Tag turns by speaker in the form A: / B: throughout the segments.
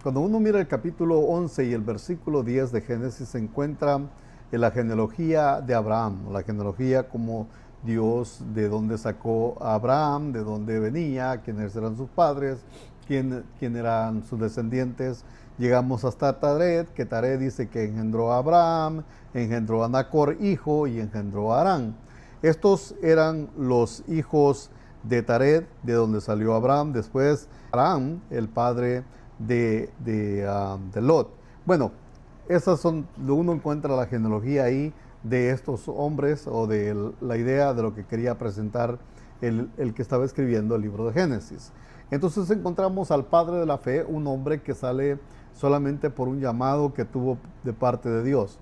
A: cuando uno mira el capítulo 11 y el versículo 10 de Génesis, se encuentra en la genealogía de Abraham, la genealogía como Dios, de dónde sacó a Abraham, de dónde venía, quiénes eran sus padres, quién eran sus descendientes. Llegamos hasta Tared, que Tared dice que engendró a Abraham, engendró a Nacor, hijo, y engendró a Harán. Estos eran los hijos de Tared, de donde salió Abraham. Después Harán, el padre de Lot. Bueno, esas son, uno encuentra la genealogía ahí de estos hombres, o de la idea de lo que quería presentar el que estaba escribiendo el libro de Génesis. Entonces encontramos al padre de la fe, un hombre que sale solamente por un llamado que tuvo de parte de Dios.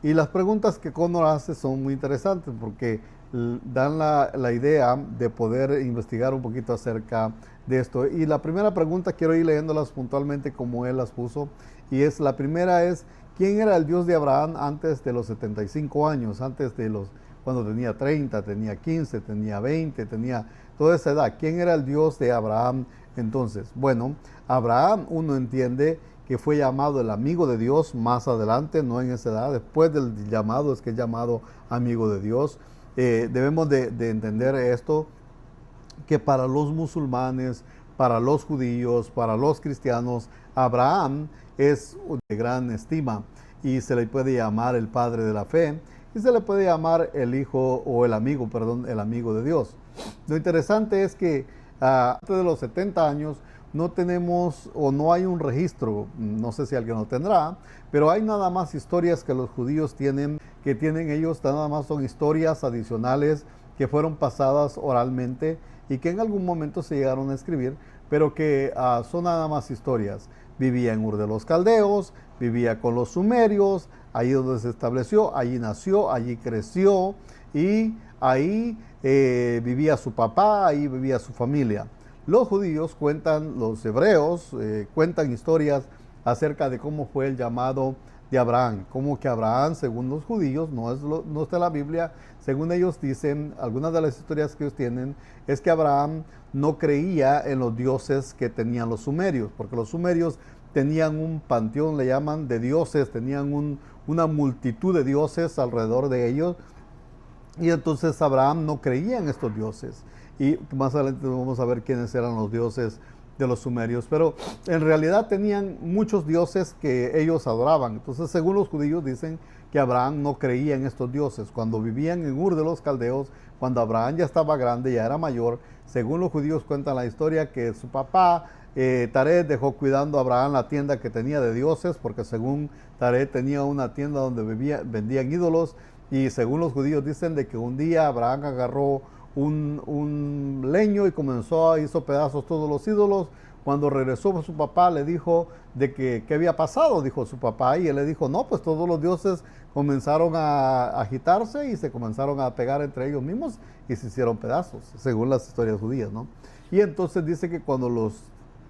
A: Y las preguntas que Connor hace son muy interesantes porque dan la idea de poder investigar un poquito acerca de esto. Y la primera pregunta, quiero ir leyéndolas puntualmente como él las puso, y la primera es: ¿quién era el Dios de Abraham antes de los 75 años? Antes de cuando tenía 30, tenía 15, tenía 20, tenía toda esa edad. ¿Quién era el Dios de Abraham entonces? Bueno, Abraham, uno entiende que fue llamado el amigo de Dios más adelante, no en esa edad. Después del llamado es que es llamado amigo de Dios. Debemos de entender esto, que para los musulmanes, para los judíos, para los cristianos, Abraham es de gran estima y se le puede llamar el padre de la fe, y se le puede llamar el hijo, o el amigo, perdón, el amigo de Dios. Lo interesante es que antes de los 70 años no tenemos, o no hay un registro, no sé si alguien lo tendrá, pero hay nada más historias que los judíos tienen, que tienen ellos, nada más son historias adicionales que fueron pasadas oralmente y que en algún momento se llegaron a escribir, pero que son nada más historias. Vivía en Ur de los Caldeos, vivía con los sumerios, ahí donde se estableció, allí nació, allí creció, y ahí vivía su papá, ahí vivía su familia. Los judíos cuentan, los hebreos cuentan historias acerca de cómo fue el llamado de Abraham, como que Abraham, según los judíos, no está en la Biblia, según ellos dicen, algunas de las historias que ellos tienen, es que Abraham no creía en los dioses que tenían los sumerios, porque los sumerios tenían un panteón, le llaman, de dioses, tenían una multitud de dioses alrededor de ellos, y entonces Abraham no creía en estos dioses. Y más adelante vamos a ver quiénes eran los dioses de los sumerios, pero en realidad tenían muchos dioses que ellos adoraban. Entonces, según los judíos, dicen que Abraham no creía en estos dioses. Cuando vivían en Ur de los Caldeos, cuando Abraham ya estaba grande, ya era mayor, según los judíos cuentan la historia que su papá Tared dejó cuidando a Abraham la tienda que tenía de dioses, porque según Tared tenía una tienda donde vendían ídolos, y según los judíos dicen de que un día Abraham agarró un leño y hizo pedazos todos los ídolos. Cuando regresó su papá le dijo de que qué había pasado, dijo su papá, y él le dijo: no, pues todos los dioses comenzaron a agitarse y se comenzaron a pegar entre ellos mismos y se hicieron pedazos, según las historias judías, ¿no? Y entonces dice que cuando los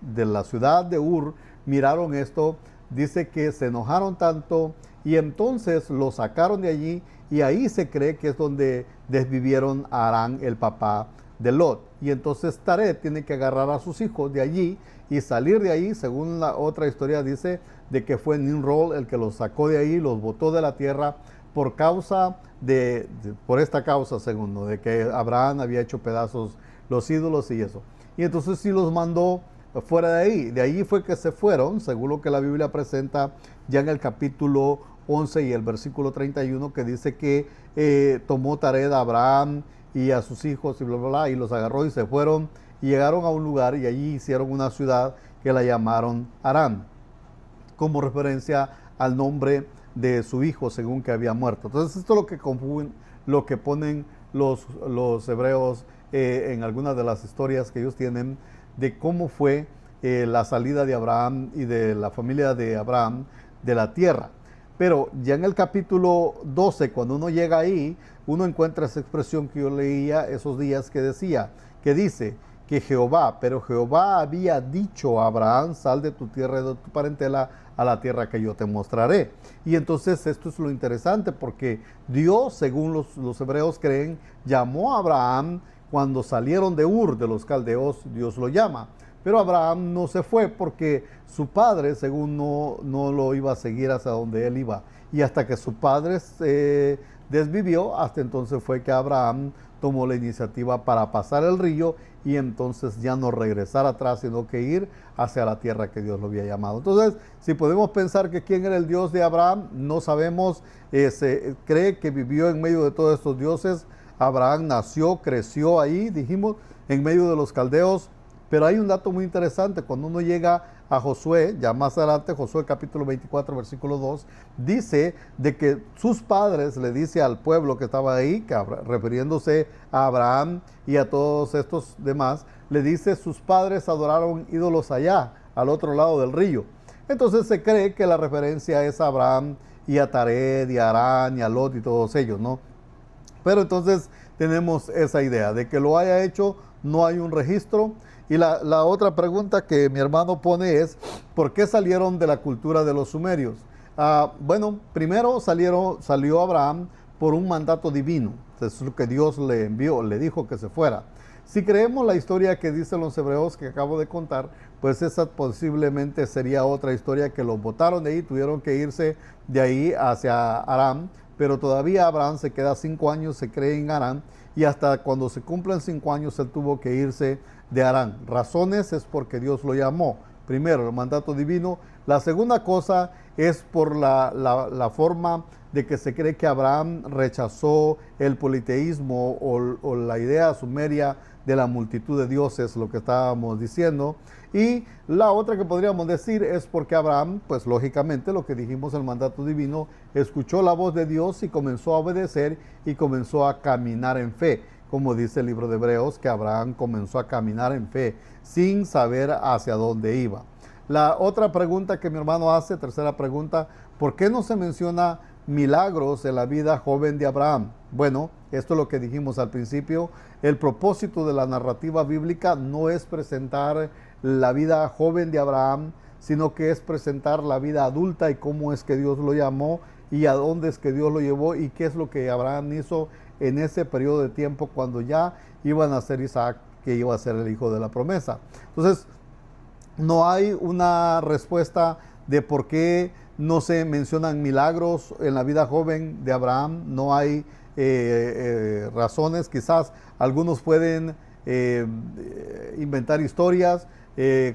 A: de la ciudad de Ur miraron esto, dice que se enojaron tanto y entonces lo sacaron de allí, y ahí se cree que es donde desvivieron a Harán, el papá de Lot. Y entonces Tared tiene que agarrar a sus hijos de allí y salir de ahí. Según la otra historia dice de que fue Nimrod el que los sacó de ahí, los botó de la tierra por esta causa, según, ¿no?, de que Abraham había hecho pedazos los ídolos y eso. Y entonces sí los mandó fuera de ahí. De ahí fue que se fueron, según lo que la Biblia presenta ya en el capítulo 11 y el versículo 31, que dice que tomó Tared a Abraham y a sus hijos y bla, bla, bla, y los agarró y se fueron y llegaron a un lugar y allí hicieron una ciudad que la llamaron Harán, como referencia al nombre de su hijo según que había muerto. Entonces esto es lo que ponen los hebreos en algunas de las historias que ellos tienen de cómo fue la salida de Abraham y de la familia de Abraham de la tierra. Pero ya en el capítulo 12, cuando uno llega ahí, uno encuentra esa expresión que yo leía esos días que dice que pero Jehová había dicho a Abraham: sal de tu tierra y de tu parentela a la tierra que yo te mostraré. Y entonces esto es lo interesante, porque Dios, según los hebreos creen, llamó a Abraham cuando salieron de Ur de los Caldeos. Dios lo llama, Pero Abraham no se fue porque su padre, según no lo iba a seguir hacia donde él iba. Y hasta que su padre se desvivió, hasta entonces fue que Abraham tomó la iniciativa para pasar el río y entonces ya no regresar atrás, sino que ir hacia la tierra que Dios lo había llamado. Entonces, si podemos pensar que quién era el Dios de Abraham, no sabemos. Se cree que vivió en medio de todos estos dioses. Abraham nació, creció ahí, dijimos, en medio de los caldeos. Pero hay un dato muy interesante. Cuando uno llega a Josué, ya más adelante, Josué capítulo 24, versículo 2, dice de que sus padres, le dice al pueblo que estaba ahí, que refiriéndose a Abraham y a todos estos demás, le dice, sus padres adoraron ídolos allá, al otro lado del río. Entonces se cree que la referencia es a Abraham y a Tared y a Harán y a Lot y todos ellos, ¿no? Pero entonces tenemos esa idea de que lo haya hecho, no hay un registro. Y la otra pregunta que mi hermano pone es, ¿por qué salieron de la cultura de los sumerios? Bueno, primero salió Abraham por un mandato divino. Es lo que Dios le envió, le dijo que se fuera. Si creemos la historia que dicen los hebreos que acabo de contar, pues esa posiblemente sería otra historia, que los botaron de ahí, tuvieron que irse de ahí hacia Aram, pero todavía Abraham se queda 5 años, se cree en Aram, y hasta cuando se cumplen 5 años él tuvo que irse de Aram. Razones es porque Dios lo llamó. Primero, el mandato divino. La segunda cosa es por la forma de que se cree que Abraham rechazó el politeísmo o la idea sumeria de la multitud de dioses, lo que estábamos diciendo. Y la otra que podríamos decir es porque Abraham, pues lógicamente lo que dijimos, el mandato divino, escuchó la voz de Dios y comenzó a obedecer y comenzó a caminar en fe. Como dice el libro de Hebreos, que Abraham comenzó a caminar en fe sin saber hacia dónde iba. La otra pregunta que mi hermano hace, tercera pregunta, ¿por qué no se menciona milagros en la vida joven de Abraham? Bueno, esto es lo que dijimos al principio. El propósito de la narrativa bíblica no es presentar la vida joven de Abraham, sino que es presentar la vida adulta y cómo es que Dios lo llamó y a dónde es que Dios lo llevó y qué es lo que Abraham hizo en ese periodo de tiempo cuando ya iban a ser Isaac, que iba a ser el hijo de la promesa. Entonces, no hay una respuesta de por qué no se mencionan milagros en la vida joven de Abraham. No hay razones. Quizás algunos pueden inventar historias,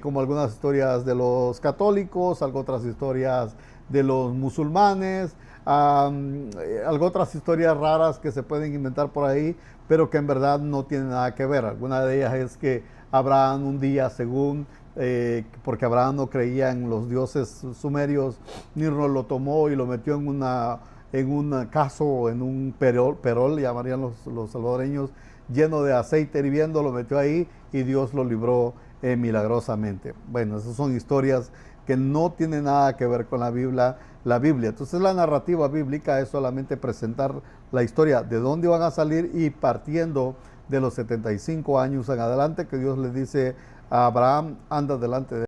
A: como algunas historias de los católicos, algo otras historias de los musulmanes, algo otras historias raras que se pueden inventar por ahí, pero que en verdad no tienen nada que ver. Alguna de ellas es que Abraham un día, según porque Abraham no creía en los dioses sumerios, Nimrod lo tomó y lo metió en un caso, en un perol, llamarían los salvadoreños, lleno de aceite hirviendo, lo metió ahí y Dios lo libró milagrosamente. Bueno, esas son historias que no tienen nada que ver con la Biblia. Entonces la narrativa bíblica es solamente presentar la historia de dónde van a salir y partiendo de los 75 años en adelante que Dios le dice a Abraham, anda delante de